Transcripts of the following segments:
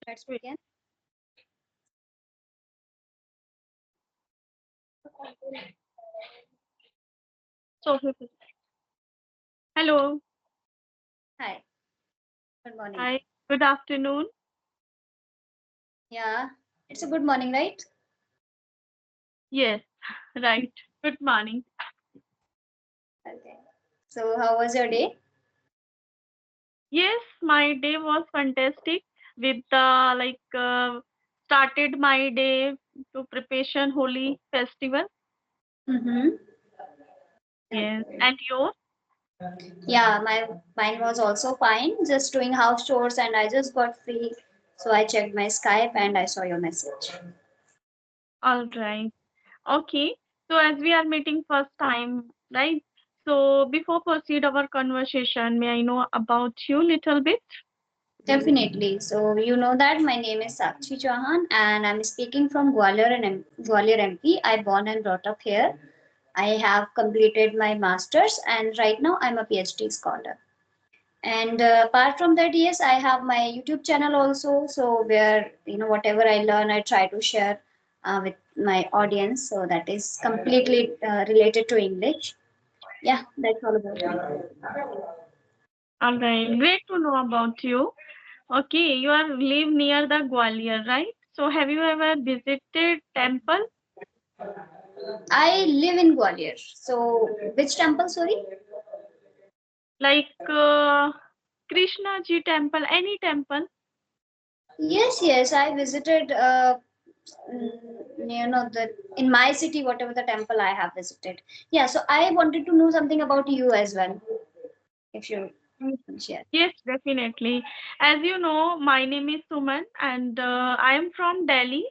Let's begin. So, hello, Hi, good morning. hi, good afternoon. Yeah, it's a good morning, right? Yes, right. Good morning. Okay. So, how was your day? Yes, my day was fantastic with started my day to preparation Holi festival. Mm-hmm. Yes, and yours? Yeah, mine was also fine. Just doing house chores, and I just got free, so I checked my Skype and I saw your message. All right. Okay. So as we are meeting first time, right? So before proceed our conversation, may I know about you little bit? Definitely. So, you know that my name is Sakshi Chauhan, and I'm speaking from Gwalior and Gwalior MP. I born and brought up here. I have completed my masters, and right now I'm a PhD scholar. And apart from that, yes, I have my YouTube channel also. So where whatever I learn, I try to share with my audience. So that is completely related to English. Yeah, that's all about me. All right. Great to know about you. Okay, you are live near the Gwalior, right? So have you ever visited temple I live in Gwalior. So which temple? Sorry. like Krishna Ji temple, any temple? Yes, yes, I visited. The in my city, whatever the temple I have visited. Yeah. So I wanted to know something about you as well, if you Mm, can share. yes, definitely. As you know, my name is Suman and I am from Delhi.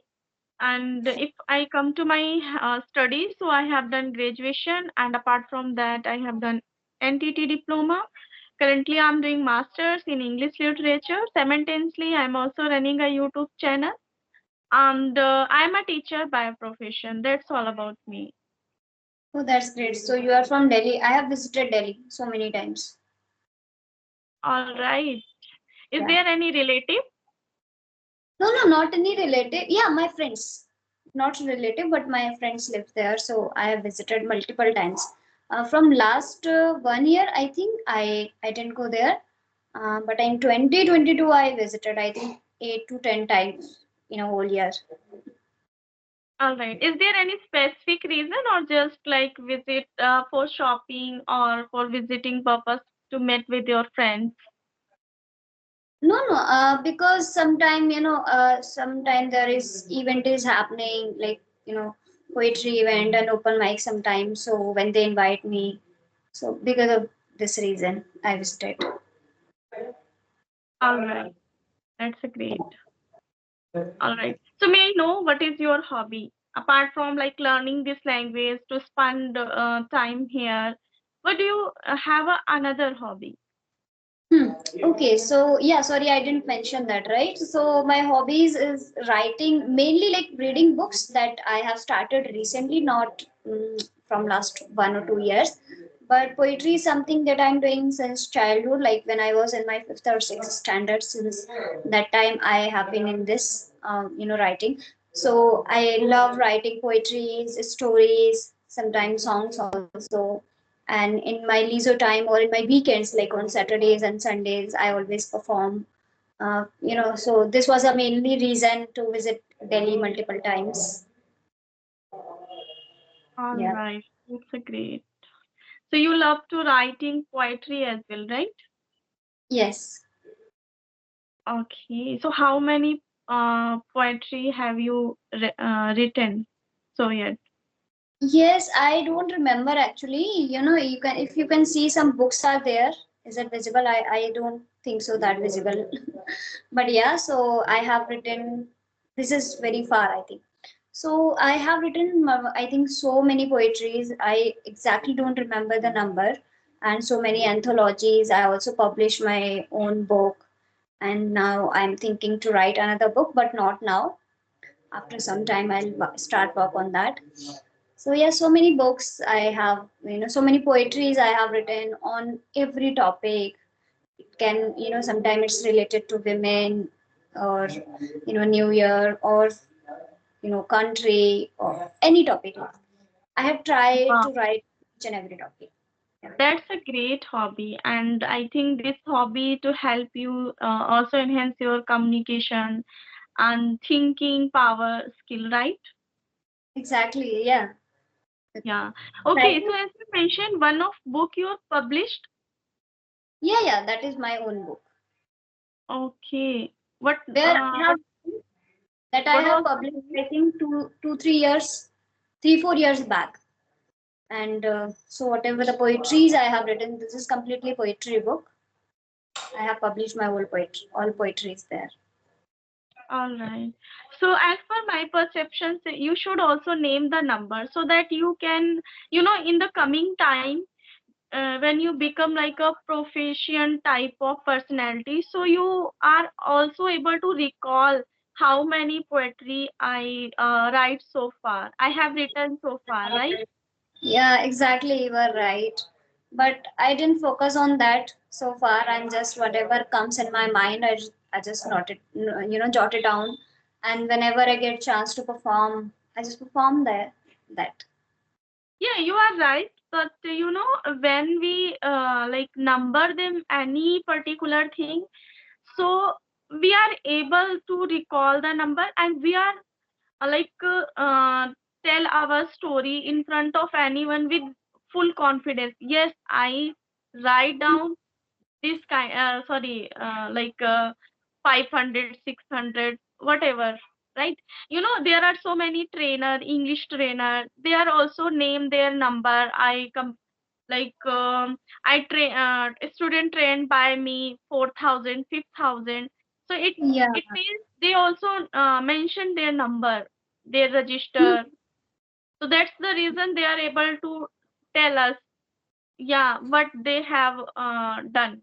And if I come to my studies, so I have done graduation and apart from that, I have done NTT diploma. Currently, I'm doing masters in English literature. Simultaneously, I'm also running a YouTube channel. And I'm a teacher by profession. That's all about me. Oh, that's great. So you are from Delhi. I have visited Delhi so many times. All right. Is Yeah. there any relative? No, no, not any relative. Yeah, my friends. Not relative, but my friends live there. So I have visited multiple times. From last 1 year, I think I didn't go there. But in 2022, I visited, I think, 8 to 10 times in a whole year. All right. Is there any specific reason or just like visit for shopping or for visiting purpose to meet with your friends? No, no, because sometime there is event is happening, like, poetry event and open mic sometimes. So when they invite me, so because of this reason, I visited. All right. That's a great. All right. So may I know what is your hobby? Apart from like learning this language to spend time here, what do you have another hobby? Hmm. Okay, so yeah, sorry, I didn't mention that, right? So my hobbies is writing, mainly like reading books that I have started recently, not from last 1 or 2 years. But poetry is something that I'm doing since childhood, like when I was in my fifth or sixth standard. Since that time, I have been in this, writing. So I love writing poetries, stories, sometimes songs also. And in my leisure time or in my weekends, like on Saturdays and Sundays, I always perform. So this was a mainly reason to visit Delhi multiple times. All Yeah. right. That's a great. So you love to writing poetry as well, right? Yes. Okay. So how many poetry have you written so yet? Yes, I don't remember actually. You can, if you can see, some books are there. Is it visible? I don't think so that visible. But yeah, so I have written, this is very far, I think. So I have written, I think, so many poetries. I exactly don't remember the number, and so many anthologies. I also published my own book, and now I'm thinking to write another book, but not now. After some time, I'll start work on that. So yeah, so many books I have, so many poetries I have written on every topic. It can, sometimes it's related to women, or New Year, or country, or any topic. I have tried Wow, to write each and every topic. Yeah. that's a great hobby, and I think this hobby to help you also enhance your communication and thinking power skill, right? Exactly. Yeah. Yeah. Okay, so Writing. as you mentioned, one of book you have published. Yeah, yeah. That is my own book. Okay. What Where I have that I what have was the published, name? I think 2, 3 years, 3, 4 years back. And so whatever the poetries I have written, this is completely poetry book. I have published my whole poetry, all poetries there. All right. So as per my perceptions, you should also name the number so that you can, in the coming time, when you become like a proficient type of personality, so you are also able to recall how many poetry I write so far. I have written so far, right? Yeah, exactly. You are right. But I didn't focus on that so far. I'm just whatever comes in my mind, I just note it, jot it down. And whenever I get chance to perform, I just perform there. That. Yeah, you are right. But when we like number them any particular thing, so we are able to recall the number and we are like tell our story in front of anyone with full confidence. Yes, I write down this kind sorry like 500, 600, whatever, right? There are so many trainer, English trainer, they are also name their number. Like I train a student trained by me 4,000, 5,000. So Yeah. it means they also mention their number, their register. So that's the reason they are able to tell us, yeah, what they have done.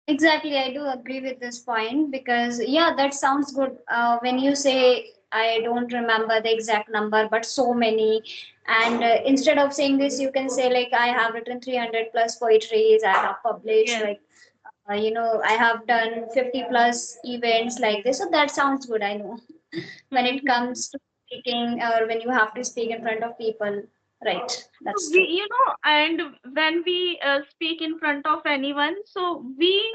Exactly, I do agree with this point because, yeah, that sounds good. When you say, I don't remember the exact number, but so many. And instead of saying this, you can say, like, I have written 300 plus poetries, I have published, Yes. like, I have done 50 plus events like this. So that sounds good, I know. When it Mm-hmm. comes to speaking, or when you have to speak in front of people, right? So That's we, true. and when we speak in front of anyone, so we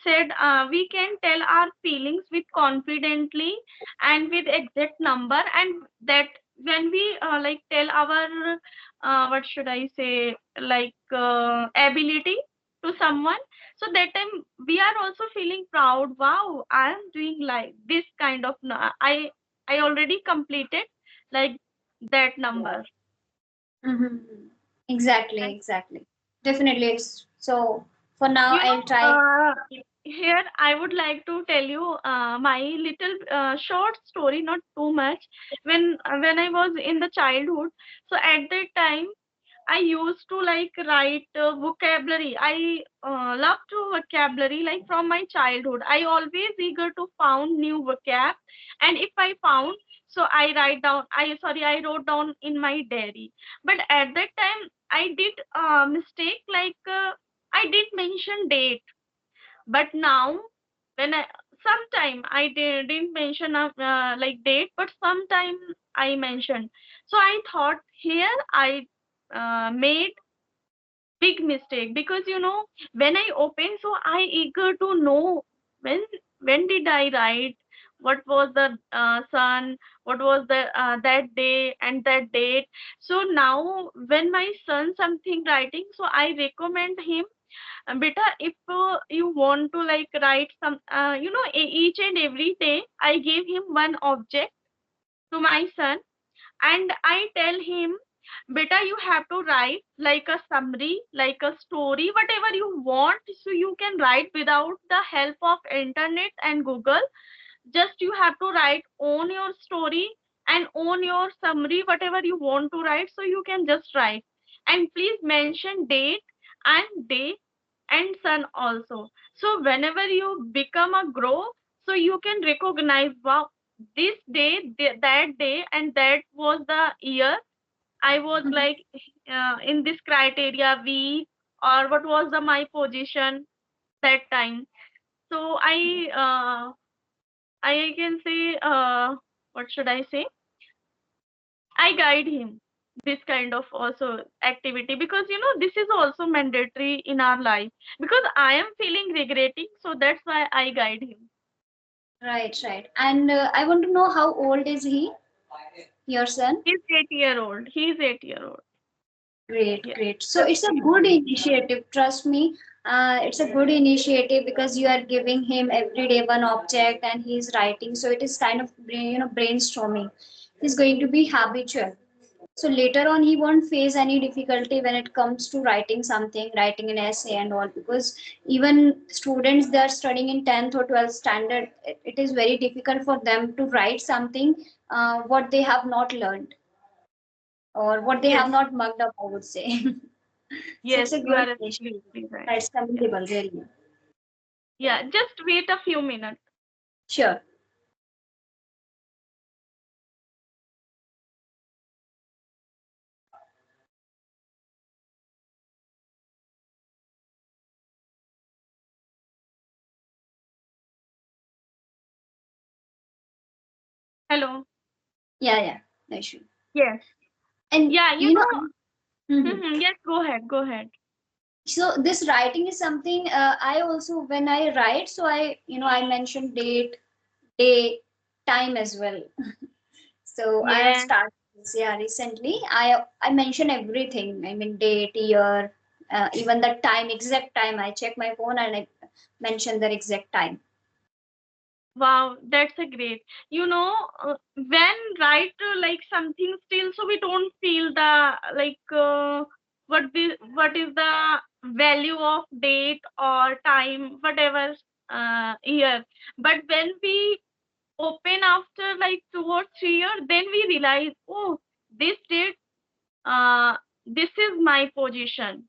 said we can tell our feelings with confidently and with exact number, and that when we like tell our what should I say, like ability to someone, so that time we are also feeling proud. Wow, I am doing like this kind of I already completed like that number. Mm-hmm. Exactly, exactly. Definitely. So for now, You I'll know, try. here I would like to tell you my little short story, not too much. When I was in the childhood, so at that time I used to like write vocabulary. I love to vocabulary like from my childhood. I always eager to found new vocab, and if I found, so I write down. I wrote down in my diary. But at that time I did a mistake like I did mention date, but now when I sometime didn't mention like date, but sometime I mentioned. So I thought here I made big mistake, because when I open, so I eager to know when when did I write, what was the sun, what was the that day and that date. So now when my son something writing, so I recommend him, beta, if you want to like write some each and every day I give him one object to my son, and I tell him, beta, you have to write like a summary, like a story, whatever you want. So you can write without the help of internet and Google. Just you have to write on your story and on your summary, whatever you want to write. So you can just write, and please mention date and day and sun also. So whenever you become a grow, so you can recognize, wow, this day, that day, and that was the year I was Mhm. like in this criteria V, or what was the my position that time. So I can say, what should I say? I guide him this kind of also activity, because this is also mandatory in our life, because I am feeling regretting, so that's why I guide him. Right, right. And I want to know how old is he, your son? He's 8 year old. He's 8 year old. Great, Yeah. great. So Just it's a three good months. initiative. Trust me, it's a good initiative because you are giving him every day one object and he's writing. So it is kind of brainstorming. He's going to be habitual. So later on, he won't face any difficulty when it comes to writing something, writing an essay and all. Because even students that are studying in 10th or 12th standard, it is very difficult for them to write something what they have not learned or what they Yes, have not mugged up, I would say. So yes, it's a you good are initiative. absolutely right. It's Yeah, commendable, really. yeah. Just wait a few minutes. Sure. Hello. Yeah, yeah. No issue. Yes. And Yeah, mhm. yes, go ahead, go ahead. So this writing is something I also when I write, so I mention date, day, time as well. So I have Yes. started this, yeah, recently. I mention everything. I mean date, year, even the time, exact time. I check my phone and I mention the exact time. Wow, that's a great. When write like something still, so we don't feel the like what is the value of date or time, whatever year. But when we open after like 2 or 3 years, then we realize, oh, this date, this is my position.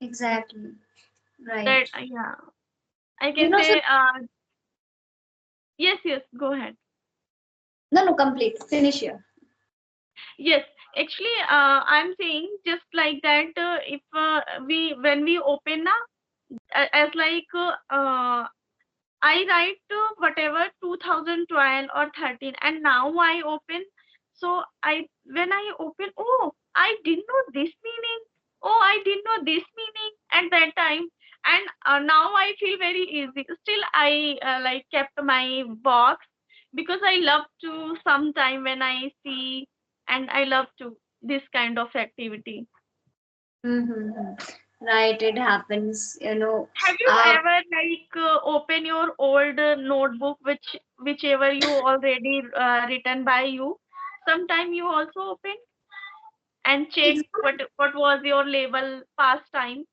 Exactly. That Right. yeah, I You can know, so say yes, yes. Go ahead. no, no, complete. Finish here. Yes, actually, I'm saying just like that. If we when we open na, as like I write whatever 2012 or 13, and now I open. So I when I open, oh, I didn't know this meaning. Oh, I didn't know this meaning at that time, and now I feel very easy. Still, I like kept my box, because I love to sometime when I see, and I love to this kind of activity. Mm-hmm. Right, it happens. Have you ever like open your old notebook, whichever you already written by you? Sometime you also open and check Exactly. what was your label past time.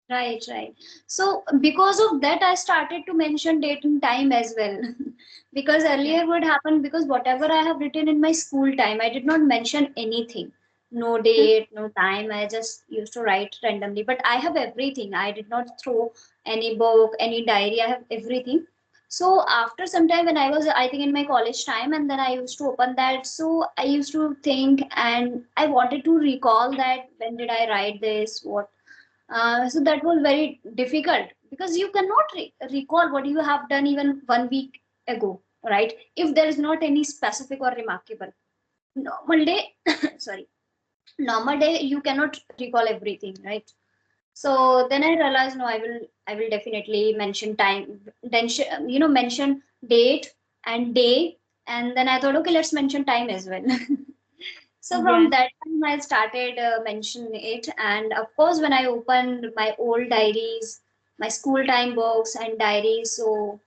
Right, right. So because of that, I started to mention date and time as well. Because Yeah. earlier what happened, because whatever I have written in my school time, I did not mention anything. No Hmm. date, no time. I just used to write randomly. But I have everything. I did not throw any book, any diary. I have everything. So after some time when I was, I think in my college time, and then I used to open that. So I used to think and I wanted to recall that when did I write this, what so that was very difficult because you cannot recall what you have done even 1 week ago, right? If there is not any specific or remarkable. Normal day, sorry, normal day you cannot recall everything, right? So then I realized no, I will definitely mention time, then mention date and day, and then I thought okay, let's mention time as well. So from Yes. that time, I started mentioning it, and of course, when I opened my old diaries, my school time books and diaries, so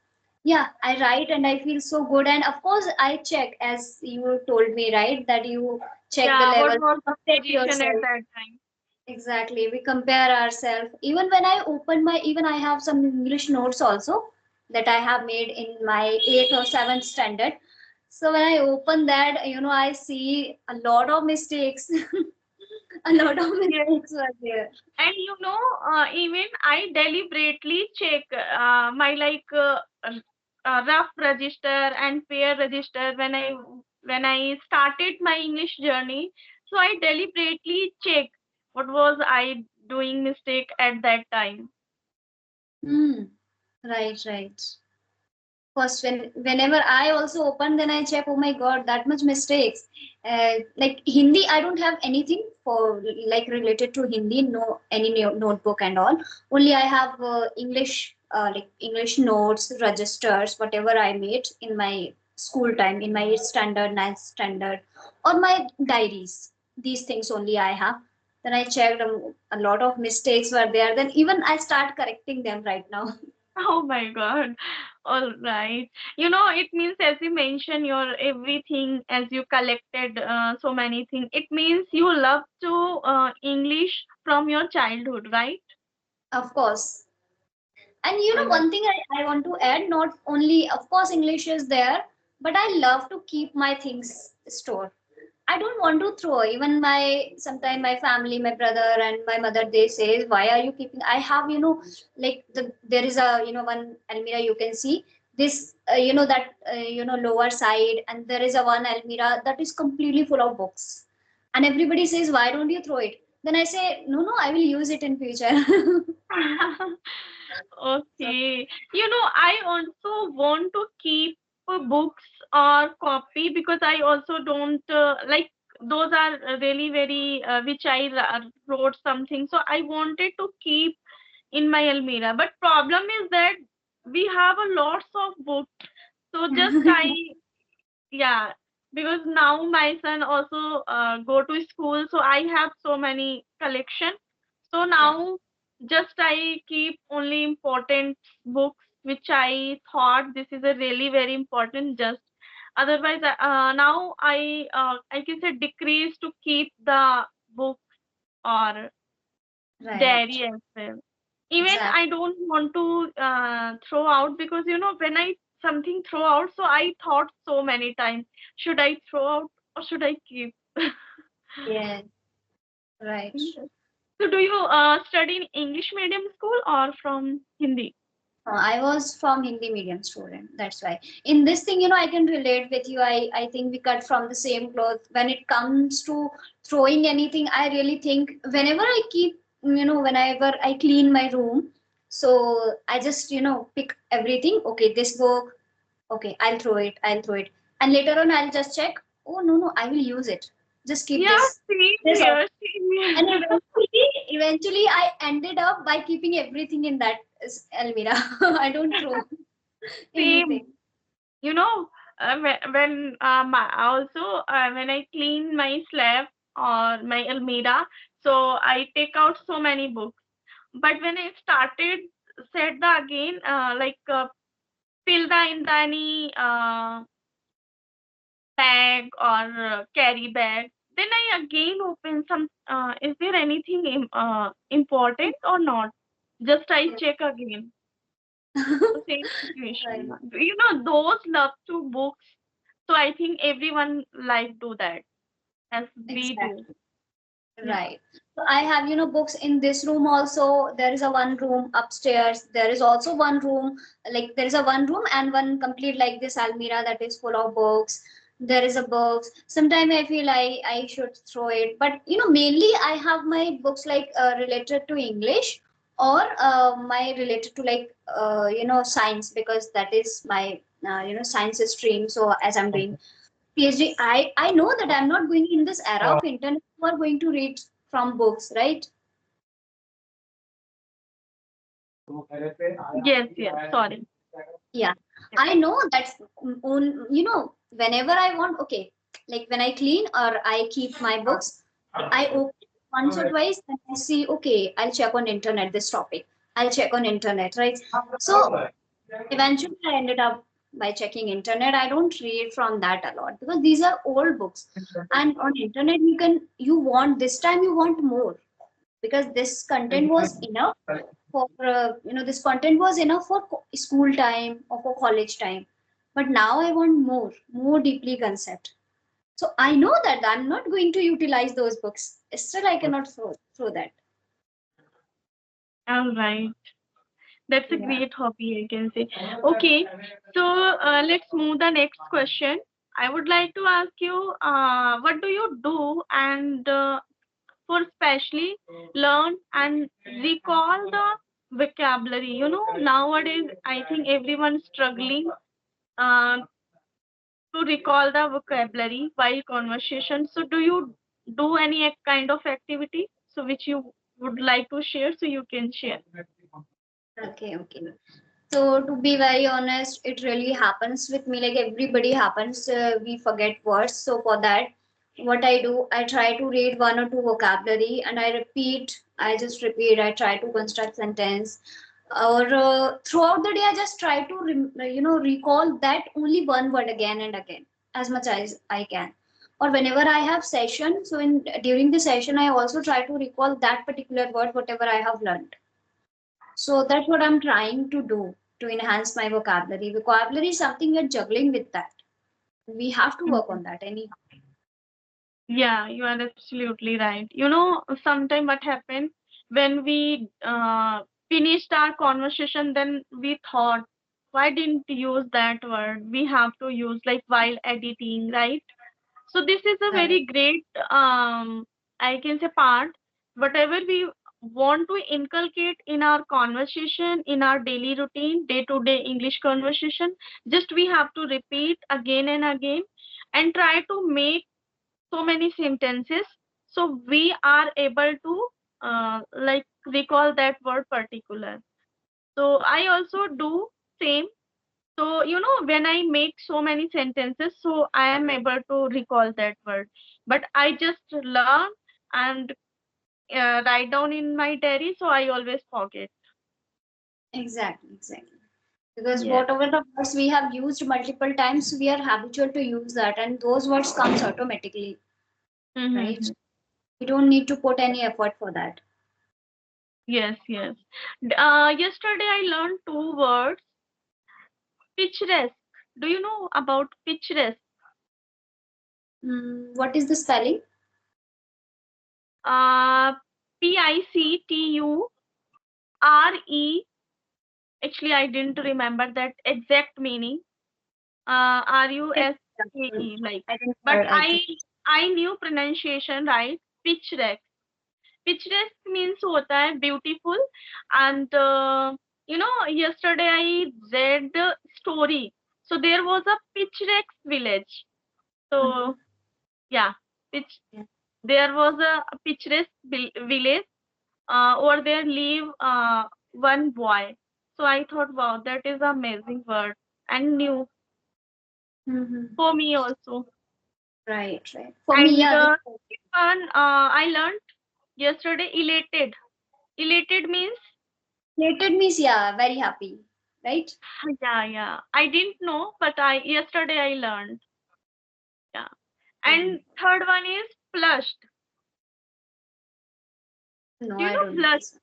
yeah, I write and I feel so good. And of course, I check as you told me, right, that you check the Yeah. What level, was you the update position at yourself. that time? Exactly, we compare ourselves. Even when I open even I have some English notes also that I have made in my 8th or 7th standard. So when I open that, I see a lot of mistakes. A lot of Yes. mistakes were there. And even I deliberately check my like rough register and pair register when I started my English journey. So I deliberately check what was I doing mistake at that time. Hmm. Right, right. First, whenever I also open, then I check. Oh my God, that much mistakes. Like Hindi, I don't have anything for like related to Hindi. No, any notebook and all. Only I have English, like English notes, registers, whatever I made in my school time, in my 8th standard, 9th standard, or my diaries. These things only I have. Then I checked, a lot of mistakes were there. Then even I start correcting them right now. Oh my God. All right. It means as you mentioned your everything as you collected so many things. It means you love to English from your childhood, right? Of course. And you know, All right. one thing I want to add, not only, of course, English is there, but I love to keep my things stored. I don't want to throw. Even sometimes my family, my brother and my mother, they say, why are you keeping? I have, like there is a, one Almira you can see this, that, lower side, and there is a one Almira that is completely full of books. And everybody says, why don't you throw it? Then I say, no, no, I will use it in future. So, Okay. I also want to keep books or copy because I also don't like those are really very which I wrote something. So I wanted to keep in my Almira. But problem is that we have a lots of books. So just yeah, because now my son also go to school, so I have so many collection. So yeah. now just I keep only important books which I thought this is a really very important. Just otherwise, now I can say decrease to keep the book or Right. diary as well. Even I Exactly. don't want to throw out because when I something throw out, so I thought so many times, should I throw out or should I keep? Yeah. Right. So do you study in English medium school or from Hindi? I was from Hindi medium student. That's why. In this thing, I can relate with you. I think we cut from the same cloth. When it comes to throwing anything, I really think whenever I keep, whenever I clean my room, so I just, pick everything. Okay, this book. Okay, I'll throw it. I'll throw it. And later on, I'll just check. Oh, no, no, I will use it. Just keep Yeah, this. same This here, same and here. eventually I ended up by keeping everything in that Almira. I don't throw Same. anything. Also when I clean my slab or my Almira, so I take out so many books. But when I started said the again like fill the in the any bag or carry bag, then I again open some. Is there anything important or not? Just I check again. So same Right. situation. Those love to books. So I think everyone like do that as we do. Exactly. Yeah. Right. So I have, books in this room also. There is a one room upstairs. There is also one room, like there is a one room and one complete like this Almira that is full of books. There is a books. Sometimes I feel I should throw it, but mainly I have my books like related to English or my related to like science because that is my science stream. So as I'm doing PhD, I know that I'm not going in this era of internet. You are going to read from books, right? Yes, yes. Sorry. Yeah, Yeah. I know that's on. Whenever I want, okay, like when I clean or I keep my books, I open it once or twice and I see, okay, I'll check on internet this topic. I'll check on internet, right? So eventually I ended up by checking internet. I don't read from that a lot because these are old books, and on internet you want this time you want more because this content was enough for this content was enough for school time or for college time, but now I want more deeply concept. So I know that I'm not going to utilize those books. Still I cannot throw that. All right. That's a Yeah. great hobby, I can say. Okay. So let's move the next question. I would like to ask you, what do you do and for specially learn and recall the vocabulary. You know, nowadays I think everyone's struggling uh, to recall the vocabulary while conversation. So, do you do any kind of activity so which you would like to share? So you can share. Okay, okay. So to be very honest, it really happens with me. Like everybody happens, we forget words. So for that, what I do, I try to read one or two vocabulary and I repeat. I just repeat. I try to construct sentence. Or throughout the day, I just try to recall that only one word again and again as much as I can. Or whenever I have session, so in during the session, I also try to recall that particular word, whatever I have learned. So that's what I'm trying to do to enhance my vocabulary. Vocabulary is something you're juggling with that. We have to work on that. Yeah, you are absolutely right. You know, sometime what happened when we finished our conversation, then we thought, why didn't we use that word? We have to use like while editing, right? So this is a Right. very great, I can say part. Whatever we want to inculcate in our conversation, in our daily routine, day-to-day English conversation, just we have to repeat again and again and try to make so many sentences so we are able to like recall that word particular. So I also do same. So you know when I make so many sentences, so I am able to recall that word, but I just learn and write down in my diary, so I always forget. Exactly, exactly. Because Yes. whatever the words we have used multiple times, we are habitual to use that, and those words comes automatically, right? Mm-hmm. We don't need to put any effort for that. Yes, yes. Yesterday I learned two words. Picturesque. Do you know about picturesque? What is the spelling? Uh, Picture. Actually, I didn't remember that exact meaning. Ruscae, like. I didn't But heard, I think. I knew pronunciation right. Picturesque. Picturesque means होता है beautiful, and you know yesterday I read the story. So there was a picturesque village. Mhm. So yeah, pitch. Yeah. There was a picturesque village. Over there live one boy. So I thought, wow, that is amazing word and new Mhm. for me also. Right, right. For me, And yeah, this this one I learned yesterday. Elated. Elated means related means yeah, very happy, right? yeah, yeah. I didn't know, but I yesterday I learned. Yeah. Mhm. And third one is flushed. No, Do you I know don't know flush? this.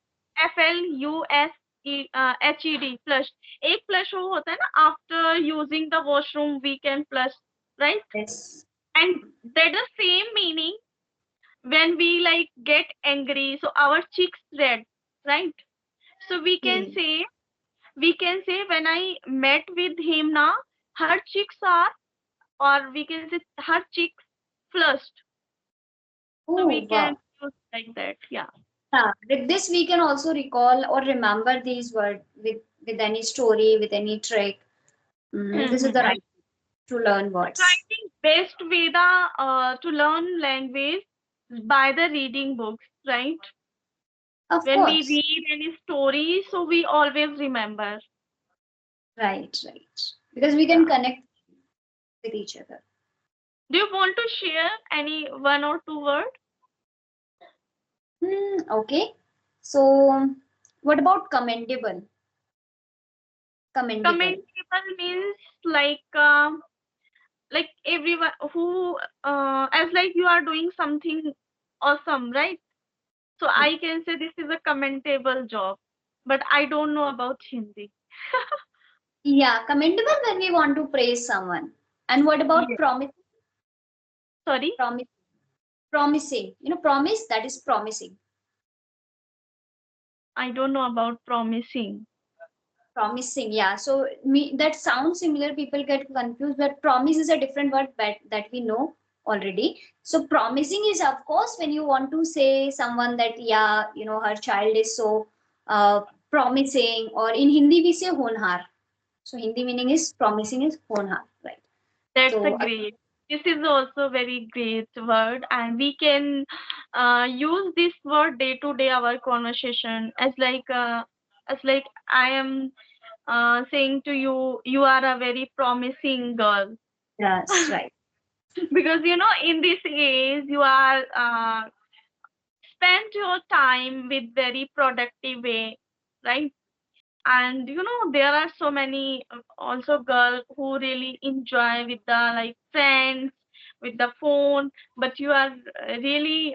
FLUSHED flush. एक flush वो होता है ना after using the washroom we can flush, right? Yes. And that the same meaning when we like get angry, so our cheeks red, right? So Hmm. we can say when I met with him now, her cheeks are, or we can say her cheeks flushed. So we Oh, can wow. use like that, yeah. Yeah. With this, we can also recall or remember these words with any story, with any trick. This is the Mm-hmm. right to learn So I words. think best way to learn language is by the reading books, right? Of When we course. read any story, so we always remember. Right, right. Because we can Yeah. connect with each other. Do you want to share any one or two word? Okay. So, what about commendable? Commendable. Commendable means like everyone who as like you are doing something awesome, right? So I can say this is a commendable job, but I don't know about Hindi. Yeah, commendable when we want to praise someone. And what about Yes. promise? Sorry, Promise, promising. Promise that is promising. I don't know about promising. Promising, yeah. So that sounds similar. People get confused, but promise is a different word that we know already. So promising is, of course, when you want to say someone that yeah, her child is so uh, promising, or in Hindi we say honhar. So Hindi meaning is promising is honhar, right? That's a So great. This is also very great word, and we can use this word day to day our conversation as like I am saying to you, you are a very promising girl. yes, right. Because you know in this age you are spend your time with very productive way, right? And you know there are so many also girl who really enjoy with the like friends with the phone, but you are really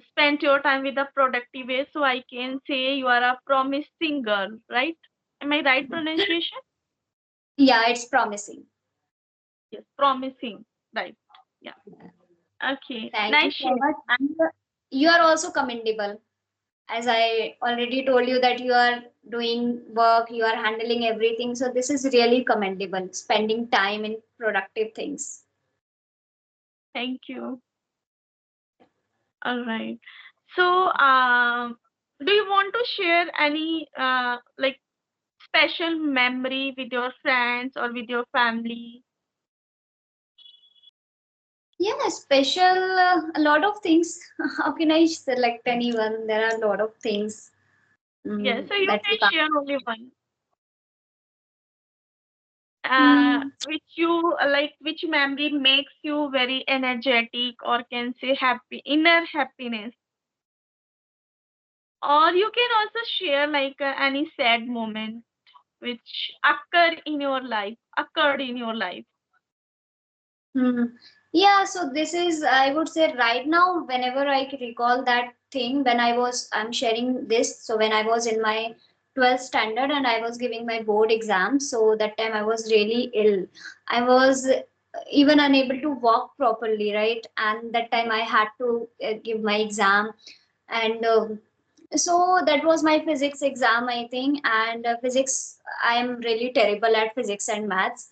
spent your time with a productive way, so I can say you are a promising girl, right? Am I right pronunciation? Yeah, it's promising. Yes, promising, right. Yeah. Okay, Thank you nice so share. much. And you are also commendable. As I already told you that you are doing work, you are handling everything. So this is really commendable, spending time in productive things. Thank you. All right. So do you want to share any like special memory with your friends or with your family? Yeah, special, a lot of things. How can I select anyone? There are a lot of things Yes, so you that can we can't. share only one. Mm, Which you like, which memory makes you very energetic or can say happy, inner happiness. Or you can also share like any sad moment which occurred in your life. Hmm. Yeah, so this is, I would say right now, whenever I recall that thing, I'm sharing this. So when I was in my 12th standard and I was giving my board exam, so that time I was really ill. I was even unable to walk properly, right? And that time I had to give my exam. And so that was my physics exam, I think. And physics, I am really terrible at physics and maths.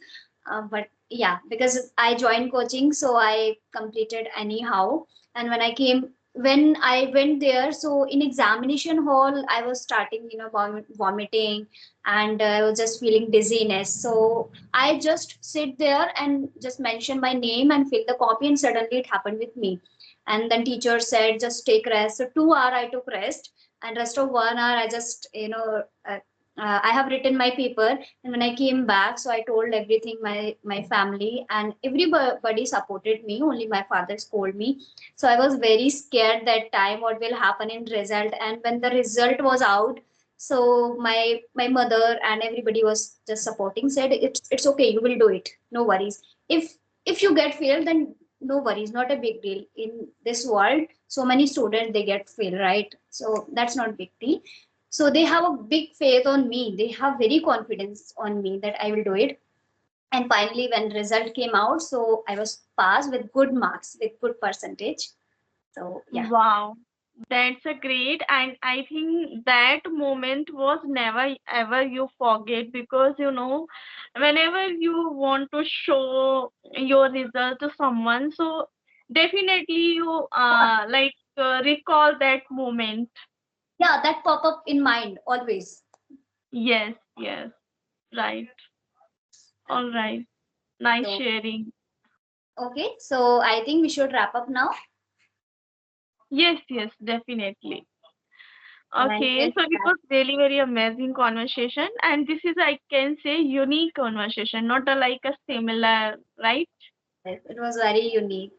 But yeah, because I joined coaching, so I completed anyhow. And when I went there, so in examination hall, I was starting, vomiting, and I was just feeling dizziness. So I just sit there and just mention my name and fill the copy, and suddenly it happened with me. And then teacher said just take rest. So 2 hour I took rest, and rest of 1 hour I just I have written my paper. And when I came back, so I told everything my family, and everybody supported me, only my father scolded me. So I was very scared that time what will happen in result. And when the result was out, so my mother and everybody was just supporting, said it's okay, you will do it, no worries. If you get failed, then no worries, not a big deal. In this world, so many students they get failed, right? So that's not big deal. So they have a big faith on me, they have very confidence on me that I will do it. And finally when result came out, so I was passed with good marks, with good percentage. So yeah. Wow, that's a great, and I think that moment was never ever you forget, because you know, whenever you want to show your result to someone, so definitely you recall that moment. Yeah, that pop up in mind always. Yes, yes, right. All right. Nice So sharing. okay, so I think we should wrap up now. Yes, yes, definitely. And Okay, so it was really very amazing conversation, and this is I can say unique conversation, not a, like a similar, right? it was very unique,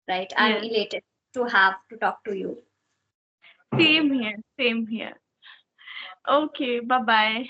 right? I'm Yes, elated to have to talk to you. same here, same here. Okay, bye bye.